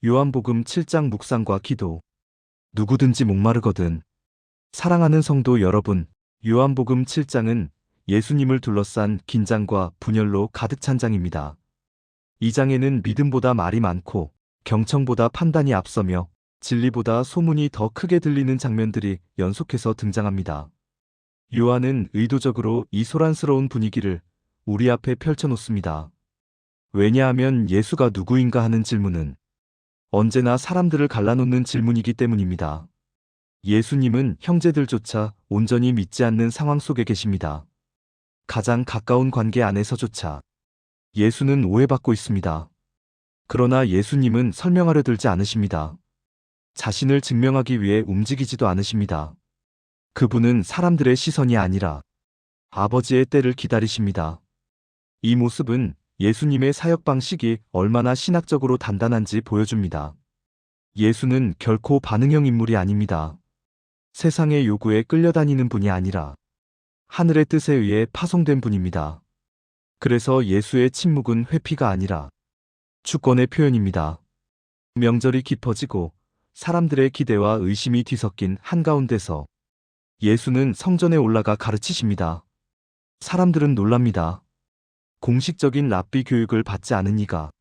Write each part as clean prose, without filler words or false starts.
요한복음 7장 묵상과 기도. 누구든지 목마르거든. 사랑하는 성도 여러분, 요한복음 7장은 예수님을 둘러싼 긴장과 분열로 가득 찬 장입니다. 이 장에는 믿음보다 말이 많고 경청보다 판단이 앞서며 진리보다 소문이 더 크게 들리는 장면들이 연속해서 등장합니다. 요한은 의도적으로 이 소란스러운 분위기를 우리 앞에 펼쳐놓습니다. 왜냐하면 예수가 누구인가 하는 질문은 언제나 사람들을 갈라놓는 질문이기 때문입니다. 예수님은 형제들조차 온전히 믿지 않는 상황 속에 계십니다. 가장 가까운 관계 안에서조차 예수는 오해받고 있습니다. 그러나 예수님은 설명하려 들지 않으십니다. 자신을 증명하기 위해 움직이지도 않으십니다. 그분은 사람들의 시선이 아니라 아버지의 때를 기다리십니다. 이 모습은 예수님의 사역 방식이 얼마나 신학적으로 단단한지 보여줍니다. 예수는 결코 반응형 인물이 아닙니다. 세상의 요구에 끌려다니는 분이 아니라 하늘의 뜻에 의해 파송된 분입니다. 그래서 예수의 침묵은 회피가 아니라 주권의 표현입니다. 명절이 깊어지고 사람들의 기대와 의심이 뒤섞인 한가운데서 예수는 성전에 올라가 가르치십니다. 사람들은 놀랍니다. 공식적인 랍비 교육을 받지 않은 이가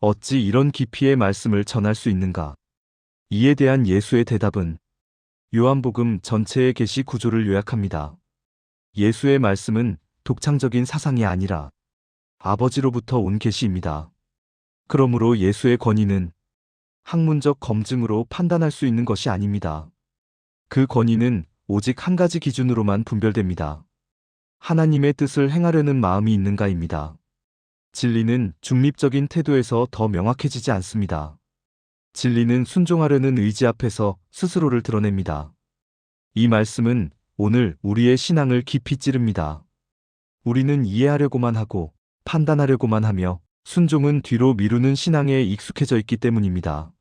어찌 이런 깊이의 말씀을 전할 수 있는가? 이에 대한 예수의 대답은 요한복음 전체의 계시 구조를 요약합니다. 예수의 말씀은 독창적인 사상이 아니라 아버지로부터 온 계시입니다. 그러므로 예수의 권위는 학문적 검증으로 판단할 수 있는 것이 아닙니다. 그 권위는 오직 한 가지 기준으로만 분별됩니다. 하나님의 뜻을 행하려는 마음이 있는가입니다. 진리는 중립적인 태도에서 더 명확해지지 않습니다. 진리는 순종하려는 의지 앞에서 스스로를 드러냅니다. 이 말씀은 오늘 우리의 신앙을 깊이 찌릅니다. 우리는 이해하려고만 하고 판단하려고만 하며 순종은 뒤로 미루는 신앙에 익숙해져 있기 때문입니다.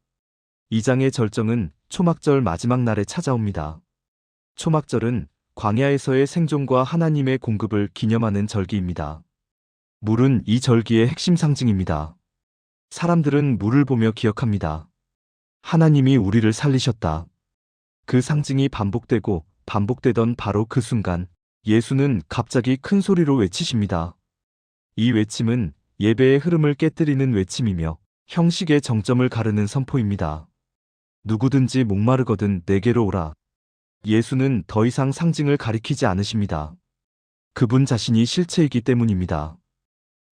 이 장의 절정은 초막절 마지막 날에 찾아옵니다. 초막절은 광야에서의 생존과 하나님의 공급을 기념하는 절기입니다. 물은 이 절기의 핵심 상징입니다. 사람들은 물을 보며 기억합니다. 하나님이 우리를 살리셨다. 그 상징이 반복되고 반복되던 바로 그 순간 예수는 갑자기 큰 소리로 외치십니다. 이 외침은 예배의 흐름을 깨뜨리는 외침이며 형식의 정점을 가르는 선포입니다. 누구든지 목마르거든 내게로 오라. 예수는 더 이상 상징을 가리키지 않으십니다. 그분 자신이 실체이기 때문입니다.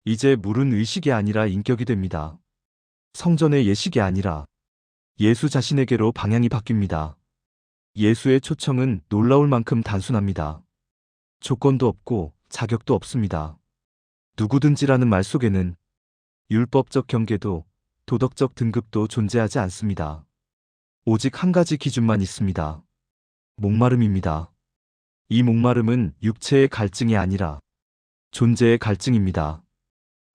이제 물은 의식이 아니라 인격이 됩니다. 성전의 예식이 아니라 예수 자신에게로 방향이 바뀝니다. 예수의 초청은 놀라울 만큼 단순합니다. 조건도 없고 자격도 없습니다. 누구든지라는 말 속에는 율법적 경계도 도덕적 등급도 존재하지 않습니다. 오직 한 가지 기준만 있습니다. 목마름입니다. 이 목마름은 육체의 갈증이 아니라 존재의 갈증입니다.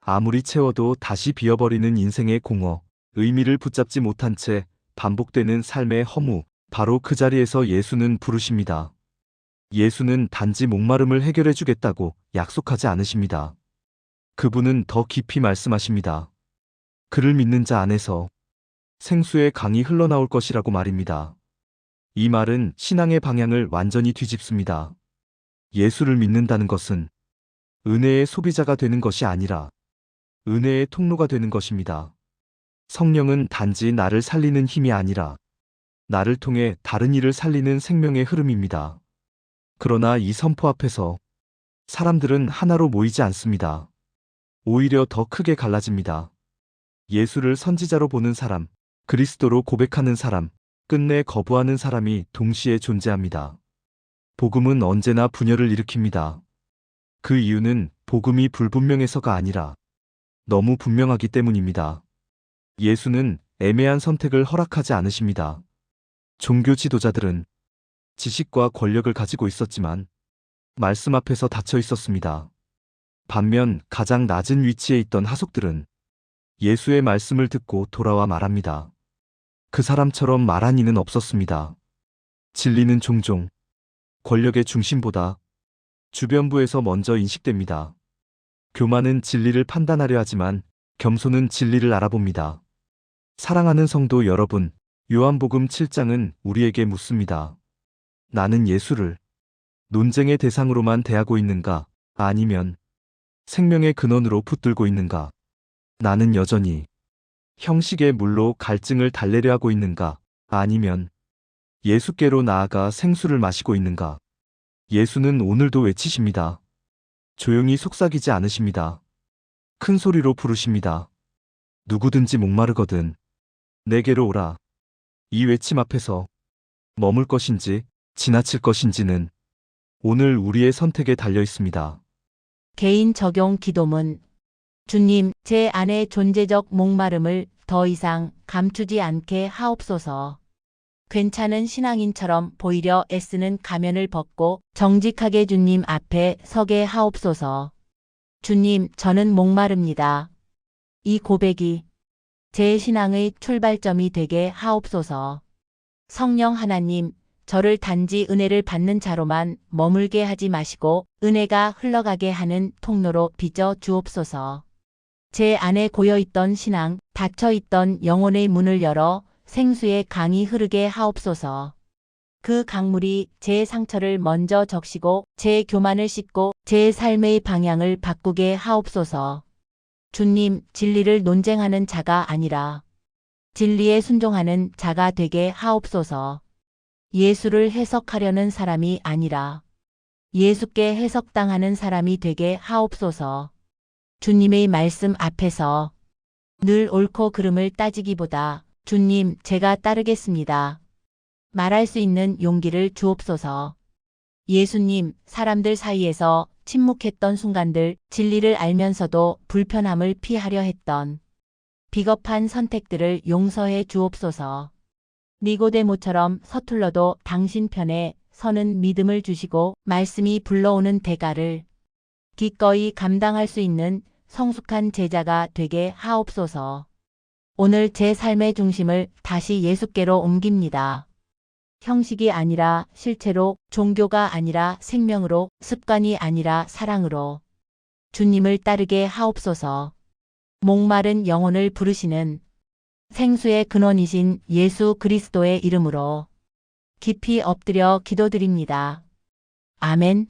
아무리 채워도 다시 비어버리는 인생의 공허, 의미를 붙잡지 못한 채 반복되는 삶의 허무, 바로 그 자리에서 예수는 부르십니다. 예수는 단지 목마름을 해결해 주겠다고 약속하지 않으십니다. 그분은 더 깊이 말씀하십니다. 그를 믿는 자 안에서 생수의 강이 흘러나올 것이라고 말입니다. 이 말은 신앙의 방향을 완전히 뒤집습니다. 예수를 믿는다는 것은 은혜의 소비자가 되는 것이 아니라 은혜의 통로가 되는 것입니다. 성령은 단지 나를 살리는 힘이 아니라 나를 통해 다른 이를 살리는 생명의 흐름입니다. 그러나 이 선포 앞에서 사람들은 하나로 모이지 않습니다. 오히려 더 크게 갈라집니다. 예수를 선지자로 보는 사람, 그리스도로 고백하는 사람, 끝내 거부하는 사람이 동시에 존재합니다. 복음은 언제나 분열을 일으킵니다. 그 이유는 복음이 불분명해서가 아니라 너무 분명하기 때문입니다. 예수는 애매한 선택을 허락하지 않으십니다. 종교 지도자들은 지식과 권력을 가지고 있었지만 말씀 앞에서 닫혀 있었습니다. 반면 가장 낮은 위치에 있던 하속들은 예수의 말씀을 듣고 돌아와 말합니다. 그 사람처럼 말한 이는 없었습니다. 진리는 종종 권력의 중심보다 주변부에서 먼저 인식됩니다. 교만은 진리를 판단하려 하지만 겸손은 진리를 알아봅니다. 사랑하는 성도 여러분, 요한복음 7장은 우리에게 묻습니다. 나는 예수를 논쟁의 대상으로만 대하고 있는가? 아니면 생명의 근원으로 붙들고 있는가? 나는 여전히 형식의 물로 갈증을 달래려 하고 있는가? 아니면 예수께로 나아가 생수를 마시고 있는가? 예수는 오늘도 외치십니다. 조용히 속삭이지 않으십니다. 큰 소리로 부르십니다. 누구든지 목마르거든 내게로 오라. 이 외침 앞에서 머물 것인지 지나칠 것인지는 오늘 우리의 선택에 달려 있습니다. 개인 적용 기도문. 주님, 제 안의 존재적 목마름을 더 이상 감추지 않게 하옵소서. 괜찮은 신앙인처럼 보이려 애쓰는 가면을 벗고 정직하게 주님 앞에 서게 하옵소서. 주님, 저는 목마릅니다. 이 고백이 제 신앙의 출발점이 되게 하옵소서. 성령 하나님, 저를 단지 은혜를 받는 자로만 머물게 하지 마시고 은혜가 흘러가게 하는 통로로 빚어 주옵소서. 제 안에 고여있던 신앙, 닫혀있던 영혼의 문을 열어 생수의 강이 흐르게 하옵소서. 그 강물이 제 상처를 먼저 적시고 제 교만을 씻고 제 삶의 방향을 바꾸게 하옵소서. 주님, 진리를 논쟁하는 자가 아니라 진리에 순종하는 자가 되게 하옵소서. 예수를 해석하려는 사람이 아니라 예수께 해석당하는 사람이 되게 하옵소서. 주님의 말씀 앞에서 늘 옳고 그름을 따지기보다 주님, 제가 따르겠습니다. 말할 수 있는 용기를 주옵소서. 예수님, 사람들 사이에서 침묵했던 순간들, 진리를 알면서도 불편함을 피하려 했던 비겁한 선택들을 용서해 주옵소서. 니고데모처럼 서툴러도 당신 편에 서는 믿음을 주시고 말씀이 불러오는 대가를 기꺼이 감당할 수 있는 성숙한 제자가 되게 하옵소서. 오늘 제 삶의 중심을 다시 예수께로 옮깁니다. 형식이 아니라 실체로, 종교가 아니라 생명으로, 습관이 아니라 사랑으로 주님을 따르게 하옵소서. 목마른 영혼을 부르시는 생수의 근원이신 예수 그리스도의 이름으로 깊이 엎드려 기도드립니다. 아멘.